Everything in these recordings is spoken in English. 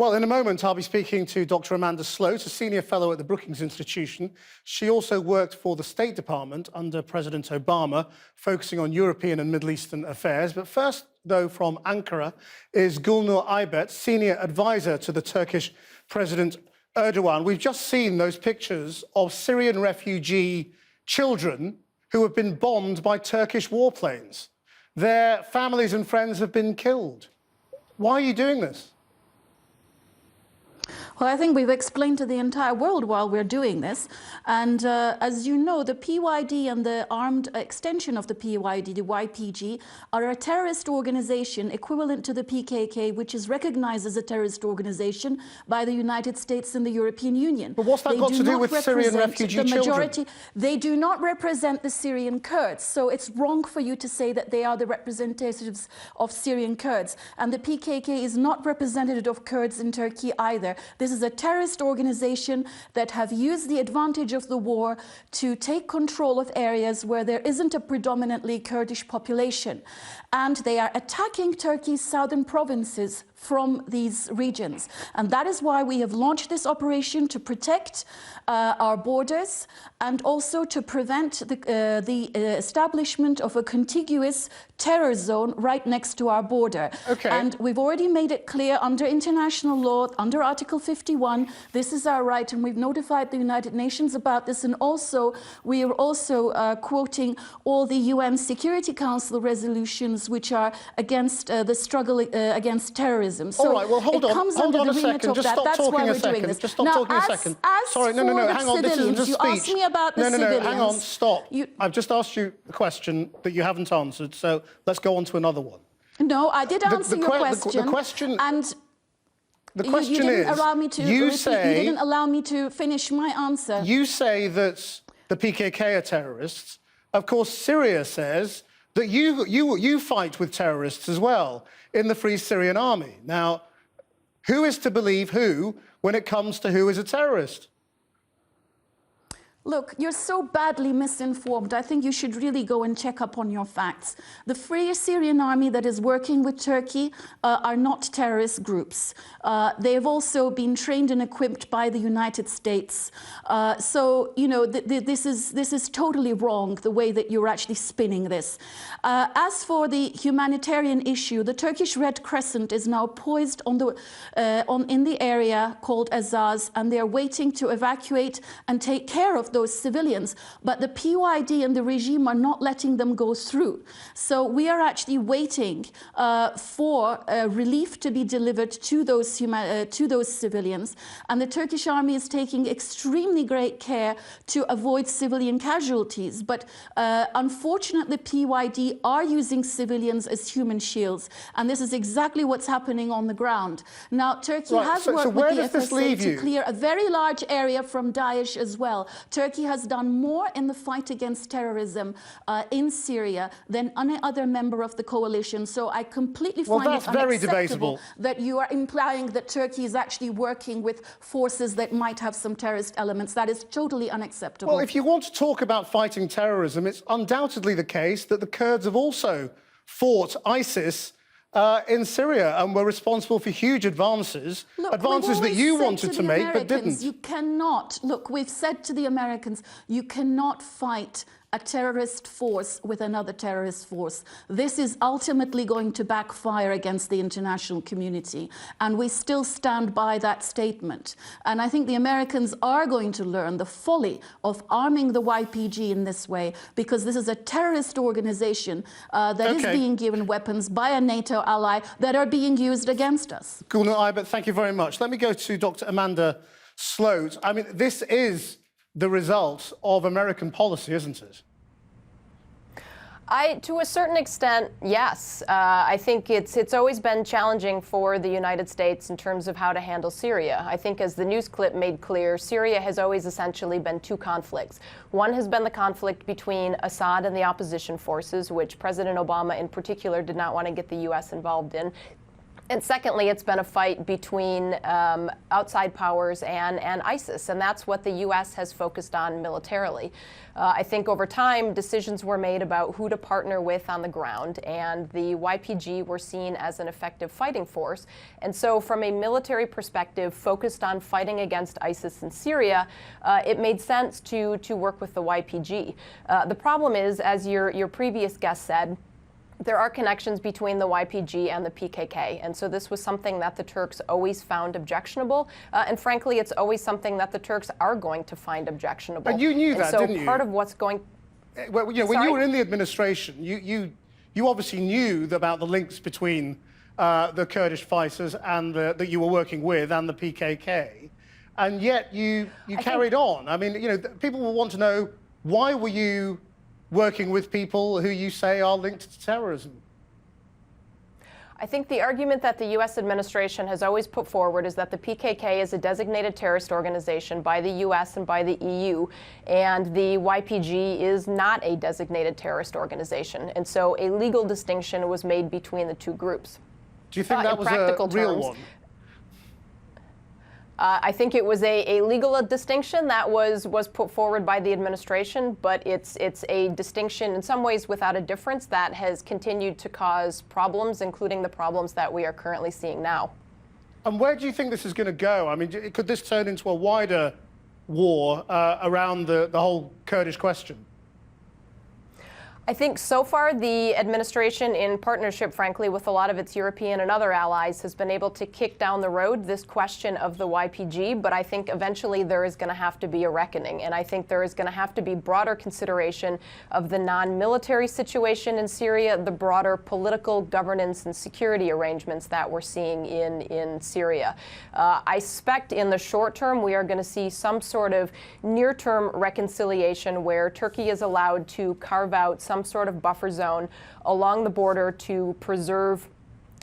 Well, in a moment, I'll be speaking to Dr. Amanda Sloat, a senior fellow at the Brookings Institution. She also worked for the State Department under President Obama, focusing on European and Middle Eastern affairs. But first, though, from Ankara is Gülnur Aybet, senior advisor to the Turkish President Erdogan. We've just seen those pictures of Syrian refugee children who have been bombed by Turkish warplanes. Their families and friends have been killed. Why are you doing this? Well, I think we've explained to the entire world while we're doing this. And as you know, the PYD and the armed extension of the PYD, the YPG, are a terrorist organization equivalent to the PKK, which is recognized as a terrorist organization by the United States and the European Union. But what's that got to do with Syrian refugee children? They do not represent the Syrian Kurds. So it's wrong for you to say that they are the representatives of Syrian Kurds. And the PKK is not representative of Kurds in Turkey either. This is a terrorist organization that have used the advantage of the war to take control of areas where there isn't a predominantly Kurdish population. And they are attacking Turkey's southern provinces from these regions. And that is why we have launched this operation to protect our borders and also to prevent the establishment of a contiguous terror zone right next to our border. Okay. And we've already made it clear under international law, under Article 51, this is our right, and we've notified the United Nations about this. And also, we are also quoting all the UN Security Council resolutions which are against the struggle against terrorism. So all right, well, hold on a second. Just stop talking a second. Just stop talking a second. Sorry, no, hang on. This isn't a speech. You asked me about the civilians. No, hang on, stop. I've just asked you a question that you haven't answered, so let's go on to another one. No, I did answer your question. The question... And the question you didn't is, allow me to you didn't allow me to finish my answer. You say that the PKK are terrorists. Of course, Syria says that you fight with terrorists as well in the Free Syrian Army. Now, who is to believe who when it comes to who is a terrorist? Look, you're so badly misinformed. I think you should really go and check up on your facts. The Free Syrian Army that is working with Turkey are not terrorist groups. They have also been trained and equipped by the United States. So, you know, this is totally wrong, the way that you're actually spinning this. As for the humanitarian issue, the Turkish Red Crescent is now poised in the area called Azaz, and they're waiting to evacuate and take care of those civilians, but the PYD and the regime are not letting them go through. So we are actually waiting for relief to be delivered to those civilians, and the Turkish army is taking extremely great care to avoid civilian casualties. But unfortunately, PYD are using civilians as human shields, and this is exactly what's happening on the ground. Now, Turkey has worked with the FSA to clear a very large area from Daesh as well. Turkey has done more in the fight against terrorism in Syria than any other member of the coalition. So I completely find it unacceptable that you are implying that Turkey is actually working with forces that might have some terrorist elements. That is totally unacceptable. Well, if you want to talk about fighting terrorism, it's undoubtedly the case that the Kurds have also fought ISIS in Syria and were responsible for huge advances, advances that you wanted to make but didn't. You cannot, look, we've said to the Americans, you cannot fight a terrorist force with another terrorist force. This is ultimately going to backfire against the international community, and we still stand by that statement. And I think the Americans are going to learn the folly of arming the YPG in this way, because this is a terrorist organization that is being given weapons by a NATO ally that are being used against us. Gülnur Aybet, thank you very much. Let me go to Dr. Amanda Sloat. I mean, this is the result of American policy, isn't it? To a certain extent, yes. I think it's always been challenging for the United States in terms of how to handle Syria. I think, as the news clip made clear, Syria has always essentially been two conflicts. One has been the conflict between Assad and the opposition forces, which President Obama in particular did not want to get the U.S. involved in. And secondly, it's been a fight between outside powers and ISIS, and that's what the U.S. has focused on militarily. I think over time, decisions were made about who to partner with on the ground, and the YPG were seen as an effective fighting force. And so from a military perspective, focused on fighting against ISIS in Syria, it made sense to work with the YPG. The problem is, as your previous guest said, there are connections between the YPG and the PKK, and so this was something that the Turks always found objectionable, and frankly, it's always something that the Turks are going to find objectionable. And you knew that, didn't you? So part of what's going... Well, when you were in the administration, you obviously knew about the links between the Kurdish fighters and that you were working with and the PKK, and yet you carried on. I mean, people will want to know, why were you working with people who you say are linked to terrorism? I think the argument that the U.S. administration has always put forward is that the PKK is a designated terrorist organization by the U.S. and by the EU, and the YPG is not a designated terrorist organization. And so a legal distinction was made between the two groups. Do you think that was a real one? I think it was a legal distinction that was put forward by the administration, but it's a distinction in some ways without a difference that has continued to cause problems, including the problems that we are currently seeing now. And where do you think this is going to go? I mean, could this turn into a wider war around the whole Kurdish question? I think so far the administration, in partnership, frankly, with a lot of its European and other allies, has been able to kick down the road this question of the YPG, but I think eventually there is going to have to be a reckoning, and I think there is going to have to be broader consideration of the non-military situation in Syria, the broader political governance and security arrangements that we're seeing in Syria. I suspect in the short term we are going to see some sort of near-term reconciliation where Turkey is allowed to carve out some sort of buffer zone along the border to preserve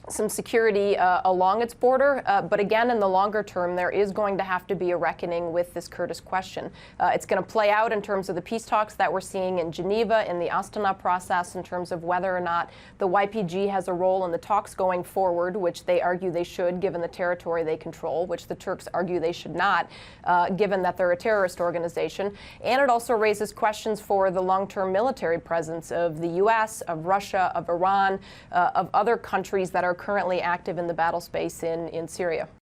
some security along its border, but again, in the longer term, there is going to have to be a reckoning with this Kurdish question. It's going to play out in terms of the peace talks that we're seeing in Geneva, in the Astana process, in terms of whether or not the YPG has a role in the talks going forward, which they argue they should, given the territory they control, which the Turks argue they should not, given that they're a terrorist organization. And it also raises questions for the long-term military presence of the U.S., of Russia, of Iran, of other countries that are currently active in the battle space in Syria.